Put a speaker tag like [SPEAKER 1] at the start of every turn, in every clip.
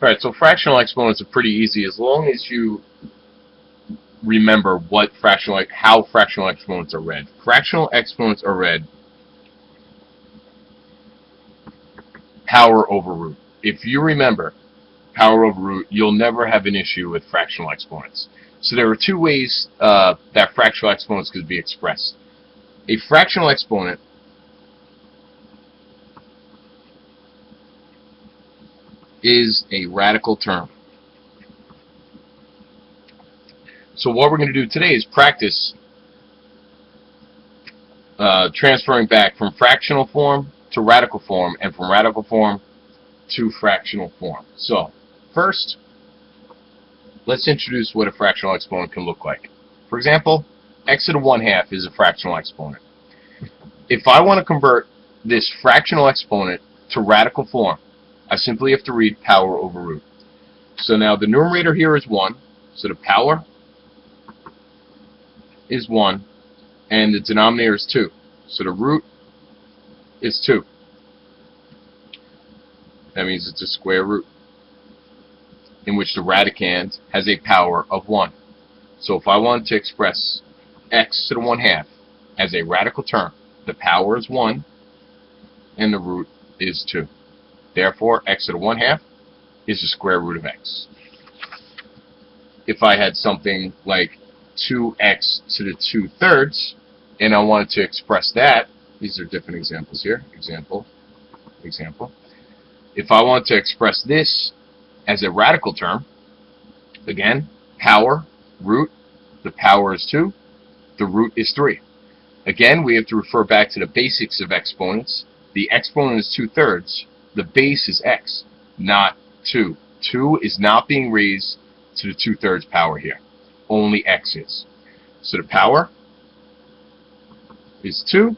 [SPEAKER 1] Alright, so fractional exponents are pretty easy as long as you remember how fractional exponents are read. Fractional exponents are read power over root. If you remember power over root, you'll never have an issue with fractional exponents. So there are two ways that fractional exponents could be expressed. A fractional exponent is a radical term. So what we're going to do today is practice transferring back from fractional form to radical form, and from radical form to fractional form. So first, let's introduce what a fractional exponent can look like. For example, x to the 1/2 is a fractional exponent. If I want to convert this fractional exponent to radical form, I simply have to read power over root. So now the numerator here is 1, so the power is 1, and the denominator is 2. So the root is 2. That means it's a square root, in which the radicand has a power of 1. So if I want to express x to the 1/2 as a radical term, the power is 1 and the root is 2. Therefore, x to the 1/2 is the square root of x. If I had something like 2x to the 2/3 and I wanted to express that, these are different examples here. Example. If I want to express this as a radical term, again, power, root, the power is 2, the root is 3. Again, we have to refer back to the basics of exponents. The exponent is 2/3. The base is x, not 2. 2 is not being raised to the 2/3 power here. Only x is. So the power is 2,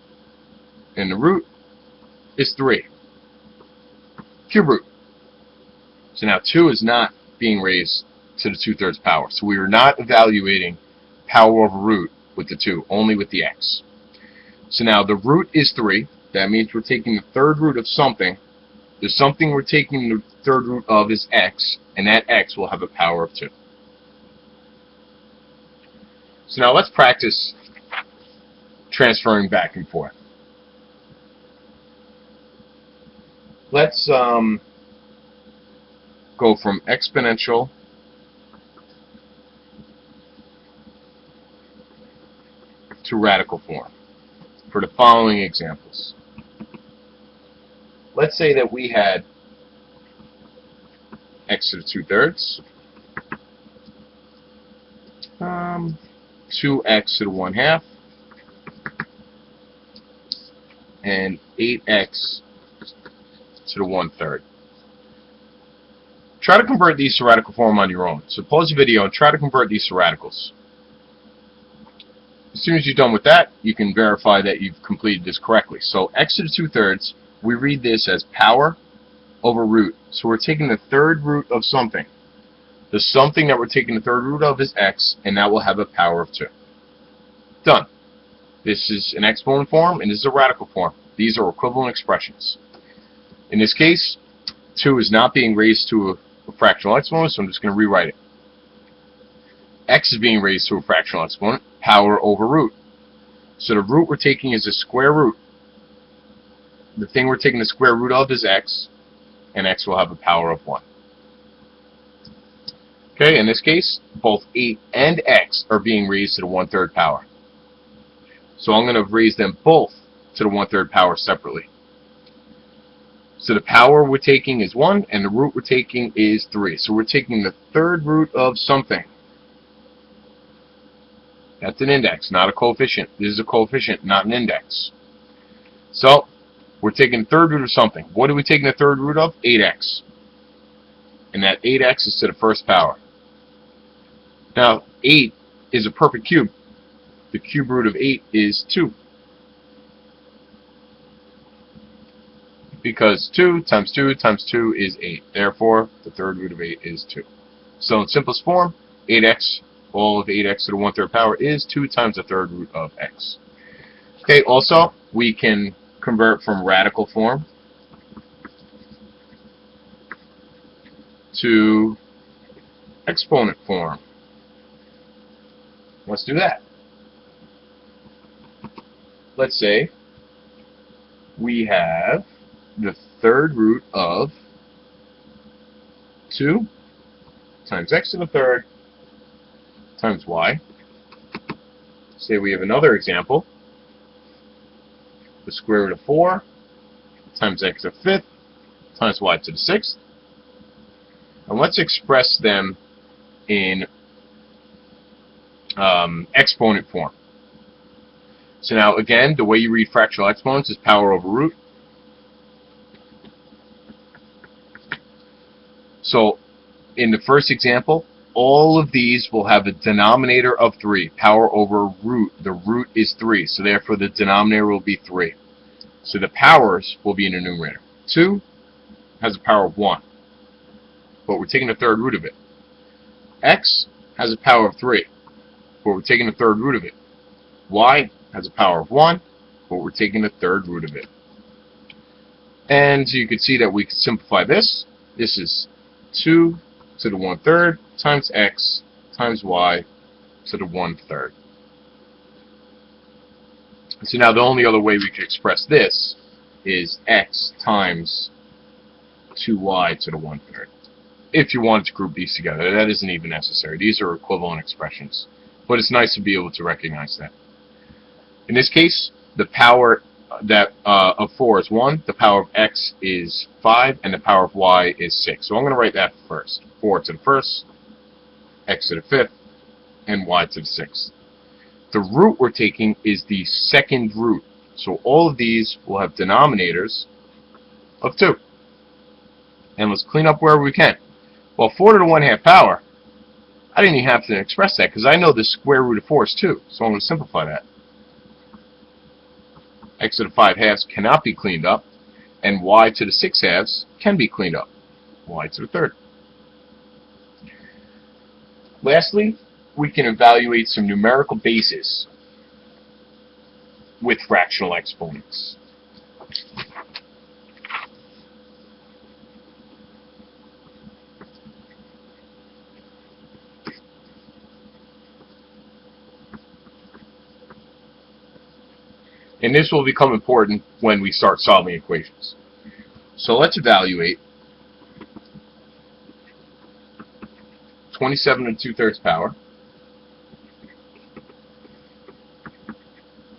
[SPEAKER 1] and the root is 3. Cube root. So now 2 is not being raised to the 2/3 power. So we are not evaluating power over root with the 2, only with the x. So now the root is 3. That means we're taking the third root of something. The something we're taking the third root of is x, and that x will have a power of 2. So now let's practice transferring back and forth. Let's go from exponential to radical form for the following examples. Let's say that we had x to the 2/3, 2x to the 1/2, and 8x to the 1/3. Try to convert these to radical form on your own. So pause the video and try to convert these to radicals. As soon as you're done with that, you can verify that you've completed this correctly. So x to the 2/3, we read this as power over root. So we're taking the third root of something. The something that we're taking the third root of is x, and that will have a power of 2. Done. This is an exponent form, and this is a radical form. These are equivalent expressions. In this case, 2 is not being raised to a fractional exponent, so I'm just going to rewrite it. X is being raised to a fractional exponent, power over root. So the root we're taking is a square root. The thing we're taking the square root of is x, and x will have a power of 1. Okay, in this case, both 8 and x are being raised to the 1/3 power. So I'm going to raise them both to the 1/3 power separately. So the power we're taking is 1, and the root we're taking is 3. So we're taking the third root of something. That's an index, not a coefficient. This is a coefficient, not an index. So we're taking the third root of something. What are we taking the third root of? 8x. And that 8x is to the first power. Now, 8 is a perfect cube. The cube root of 8 is 2. Because 2 times 2 times 2 is 8. Therefore, the third root of 8 is 2. So in simplest form, 8x, all of 8x to the 1/3 power is 2 times the third root of x. Okay, also, we can convert from radical form to exponent form. Let's do that. Let's say we have the third root of 2 times x to the third times y. Say we have another example, the square root of 4 times x to the fifth times y to the sixth. And let's express them in exponent form. So now again, the way you read fractional exponents is power over root. So in the first example, all of these will have a denominator of 3. Power over root. The root is 3, so therefore the denominator will be 3. So the powers will be in the numerator. 2 has a power of 1, but we're taking the third root of it. X has a power of 3, but we're taking the third root of it. Y has a power of 1, but we're taking the third root of it. And so you can see that we can simplify this. This is 2 to the 1/3 times x times y to the 1/3. So now the only other way we could express this is x times 2y to the 1/3. If you wanted to group these together, that isn't even necessary. These are equivalent expressions. But it's nice to be able to recognize that. In this case, the power of 4 is 1, the power of x is 5, and the power of y is 6. So I'm going to write that first. 4 to the first, x to the fifth, and y to the sixth. The root we're taking is the second root. So all of these will have denominators of 2. And let's clean up wherever we can. Well, 4 to the 1/2 power, I didn't even have to express that because I know the square root of 4 is 2. So I'm going to simplify that. X to the 5/2 cannot be cleaned up, and y to the 6/2 can be cleaned up. Y to the third. Lastly, we can evaluate some numerical bases with fractional exponents. And this will become important when we start solving equations. So let's evaluate 27 to the 2/3 power,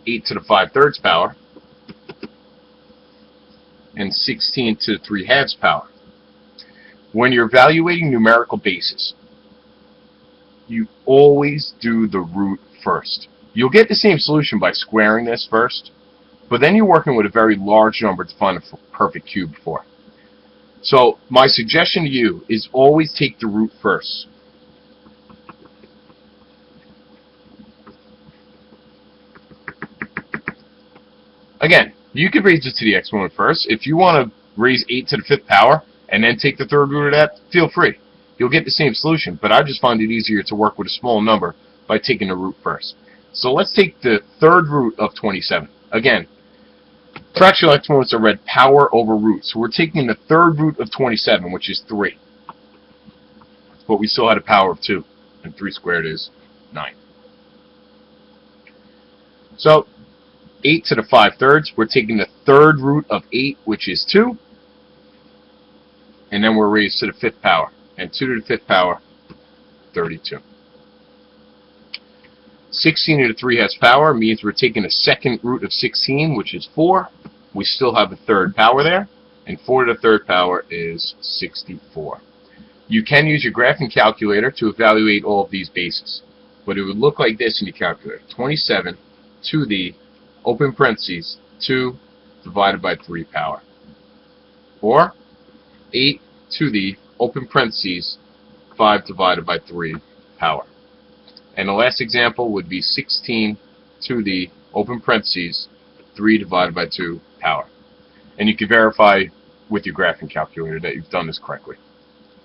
[SPEAKER 1] 8 to the 5/3 power, and 16 to the 3/2 power. When you're evaluating numerical bases, you always do the root first. You'll get the same solution by squaring this first, but then you're working with a very large number to find a perfect cube for. So my suggestion to you is always take the root first. Again, you could raise it to the exponent first. If you want to raise 8 to the 5th power and then take the third root of that, feel free. You'll get the same solution, but I just find it easier to work with a small number by taking the root first. So let's take the third root of 27. Again, fractional exponents are read power over root. So we're taking the third root of 27, which is 3. But we still had a power of 2. And 3 squared is 9. So 8 to the 5/3, we're taking the third root of 8, which is 2. And then we're raised to the 5th power. And 2 to the 5th power, 32. 16 to the 3/2 power means we're taking the second root of 16, which is 4. We still have a third power there. And 4 to the 3rd power is 64. You can use your graphing calculator to evaluate all of these bases. But it would look like this in your calculator. 27 to the, open parentheses, 2 divided by 3 power. Or 8 to the, open parentheses, 5 divided by 3 power. And the last example would be 16 to the, open parentheses, 3 divided by 2 power. And you can verify with your graphing calculator that you've done this correctly.